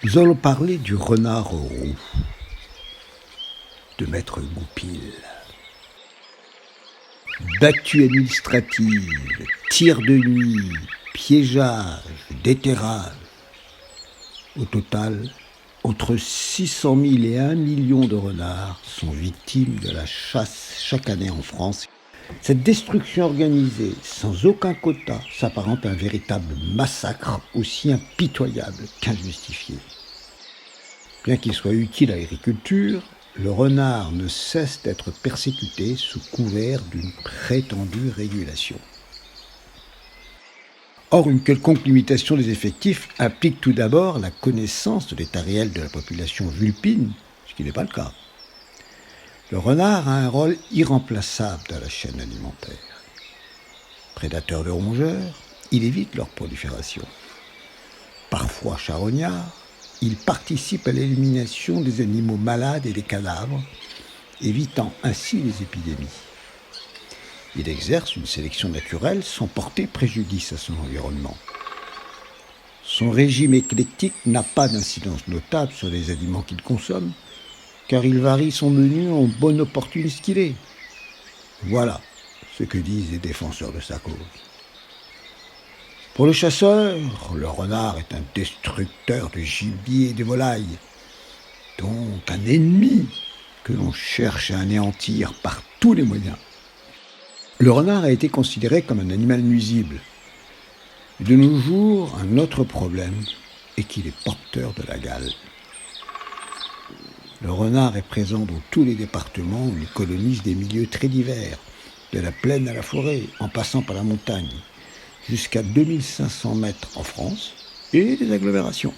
Nous allons parler du renard roux, de Maître Goupil. Battue administrative, tir de nuit, piégeage, déterrage. Au total, entre 600 000 et 1 million de renards sont victimes de la chasse chaque année en France. Cette destruction organisée, sans aucun quota, s'apparente à un véritable massacre aussi impitoyable qu'injustifié. Bien qu'il soit utile à l'agriculture, le renard ne cesse d'être persécuté sous couvert d'une prétendue régulation. Or, une quelconque limitation des effectifs implique tout d'abord la connaissance de l'état réel de la population vulpine, ce qui n'est pas le cas. Le renard a un rôle irremplaçable dans la chaîne alimentaire. Prédateur de rongeurs, il évite leur prolifération. Parfois charognard, il participe à l'élimination des animaux malades et des cadavres, évitant ainsi les épidémies. Il exerce une sélection naturelle sans porter préjudice à son environnement. Son régime éclectique n'a pas d'incidence notable sur les aliments qu'il consomme, car il varie son menu en bon opportuniste qu'il est. Voilà ce que disent les défenseurs de sa cause. Pour le chasseur, le renard est un destructeur de gibier et de volailles, donc un ennemi que l'on cherche à anéantir par tous les moyens. Le renard a été considéré comme un animal nuisible. De nos jours, un autre problème est qu'il est porteur de la gale. Le renard est présent dans tous les départements où il colonise des milieux très divers, de la plaine à la forêt, en passant par la montagne, jusqu'à 2500 mètres en France et des agglomérations.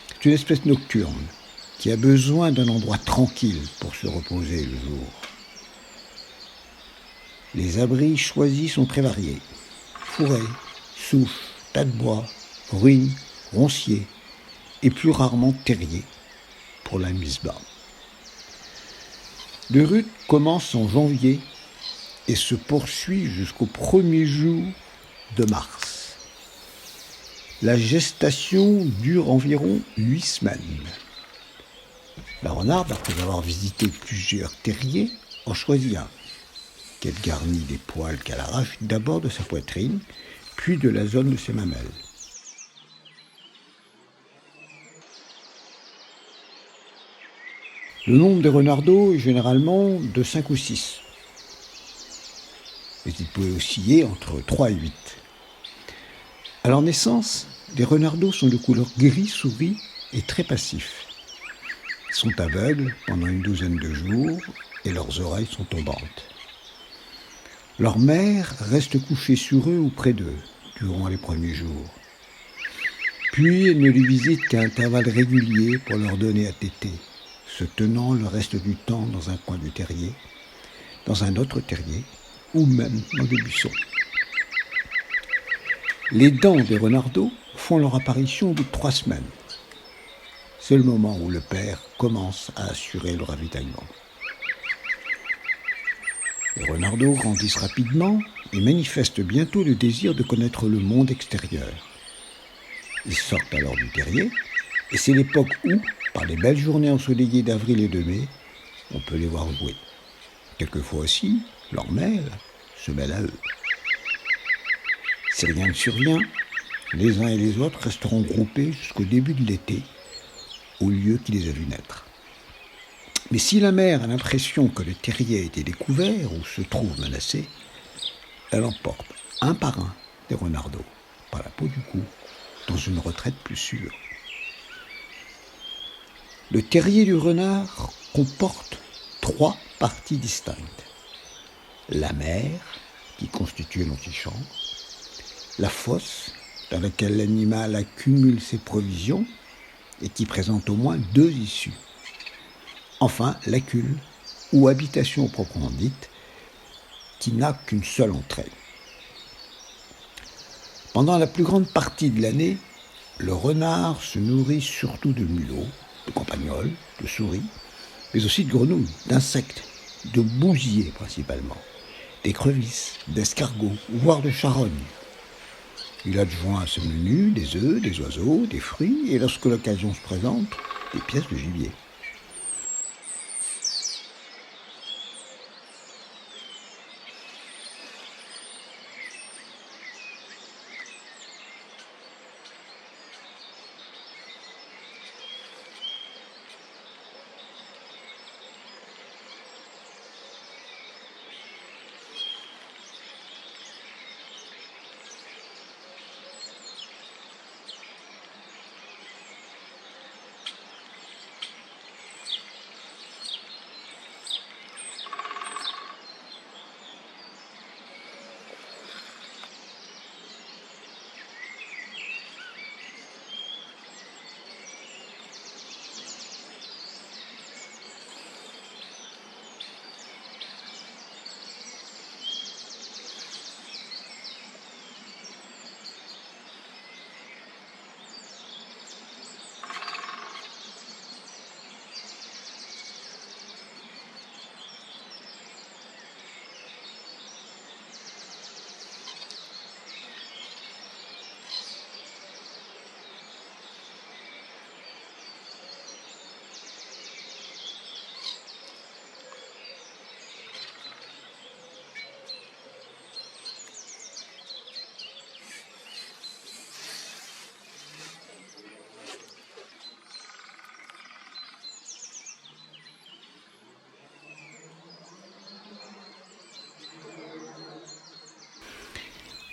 C'est une espèce nocturne qui a besoin d'un endroit tranquille pour se reposer le jour. Les abris choisis sont très variés. Fourrés, souches, tas de bois, ruines, ronciers et plus rarement terriers pour la mise bas. Le rut commence en janvier et se poursuit jusqu'au premier jour de mars. La gestation dure environ 8 semaines. La renarde, après avoir visité plusieurs terriers, en choisit un, qu'elle garnit des poils qu'elle arrache d'abord de sa poitrine, puis de la zone de ses mamelles. Le nombre des renardeaux est généralement de 5 ou 6. Mais il peut osciller entre 3 et 8. À leur naissance, les renardeaux sont de couleur gris souris et très passifs. Ils sont aveugles pendant une douzaine de jours et leurs oreilles sont tombantes. Leur mère reste couchée sur eux ou près d'eux durant les premiers jours. Puis elle ne les visite qu'à intervalles réguliers pour leur donner à téter, se tenant le reste du temps dans un coin du terrier, dans un autre terrier, ou même dans des buissons. Les dents des renardeaux font leur apparition au bout de 3 semaines. C'est le moment où le père commence à assurer le ravitaillement. Les renardeaux grandissent rapidement et manifestent bientôt le désir de connaître le monde extérieur. Ils sortent alors du terrier, et c'est l'époque où, par les belles journées ensoleillées d'avril et de mai, on peut les voir jouer. Quelquefois aussi, leur mère se mêle à eux. Si rien ne survient, les uns et les autres resteront groupés jusqu'au début de l'été, au lieu qui les a vus naître. Mais si la mère a l'impression que le terrier a été découvert ou se trouve menacé, elle emporte un par un des renardeaux, par la peau du cou, dans une retraite plus sûre. Le terrier du renard comporte 3 parties distinctes. La mère, qui constitue l'antichambre, la fosse, dans laquelle l'animal accumule ses provisions et qui présente au moins 2 issues. Enfin, la culle, ou habitation proprement dite, qui n'a qu'une seule entrée. Pendant la plus grande partie de l'année, le renard se nourrit surtout de mulots, de campagnols, de souris, mais aussi de grenouilles, d'insectes, de bousiers principalement, d'écrevisses, d'escargots, voire de charognes. Il adjoint à ce menu des œufs, des oiseaux, des fruits et lorsque l'occasion se présente, des pièces de gibier.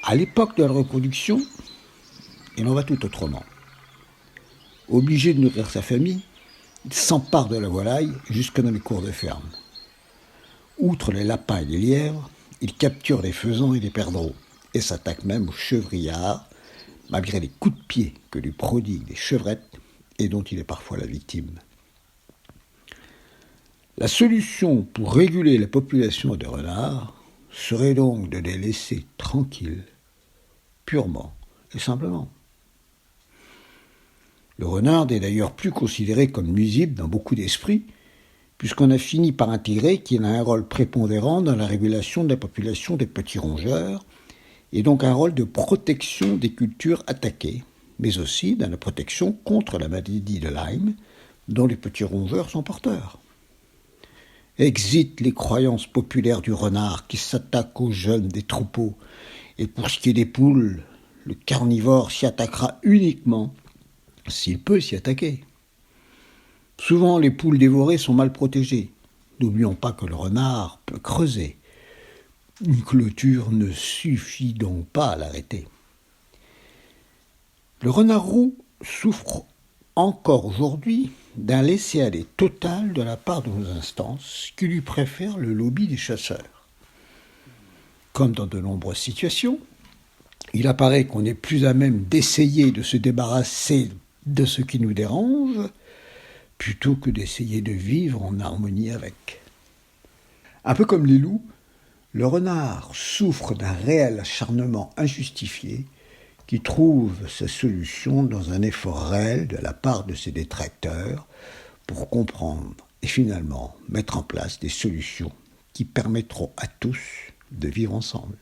À l'époque de la reproduction, il en va tout autrement. Obligé de nourrir sa famille, il s'empare de la volaille jusque dans les cours de ferme. Outre les lapins et les lièvres, il capture les faisans et les perdreaux, et s'attaque même aux chevrillards, malgré les coups de pied que lui prodiguent les chevrettes et dont il est parfois la victime. La solution pour réguler la population de renards serait donc de les laisser tranquilles, purement et simplement. Le renard n'est d'ailleurs plus considéré comme nuisible dans beaucoup d'esprits, puisqu'on a fini par intégrer qu'il a un rôle prépondérant dans la régulation de la population des petits rongeurs, et donc un rôle de protection des cultures attaquées, mais aussi dans la protection contre la maladie de Lyme, dont les petits rongeurs sont porteurs. Exit les croyances populaires du renard qui s'attaque aux jeunes des troupeaux, et pour ce qui est des poules, le carnivore s'y attaquera uniquement s'il peut s'y attaquer. Souvent, les poules dévorées sont mal protégées. N'oublions pas que le renard peut creuser. Une clôture ne suffit donc pas à l'arrêter. Le renard roux souffre encore aujourd'hui d'un laisser-aller total de la part de nos instances qui lui préfèrent le lobby des chasseurs. Comme dans de nombreuses situations, il apparaît qu'on est plus à même d'essayer de se débarrasser de ce qui nous dérange, plutôt que d'essayer de vivre en harmonie avec. Un peu comme les loups, le renard souffre d'un réel acharnement injustifié qui trouve sa solution dans un effort réel de la part de ses détracteurs pour comprendre et finalement mettre en place des solutions qui permettront à tous de vivre ensemble.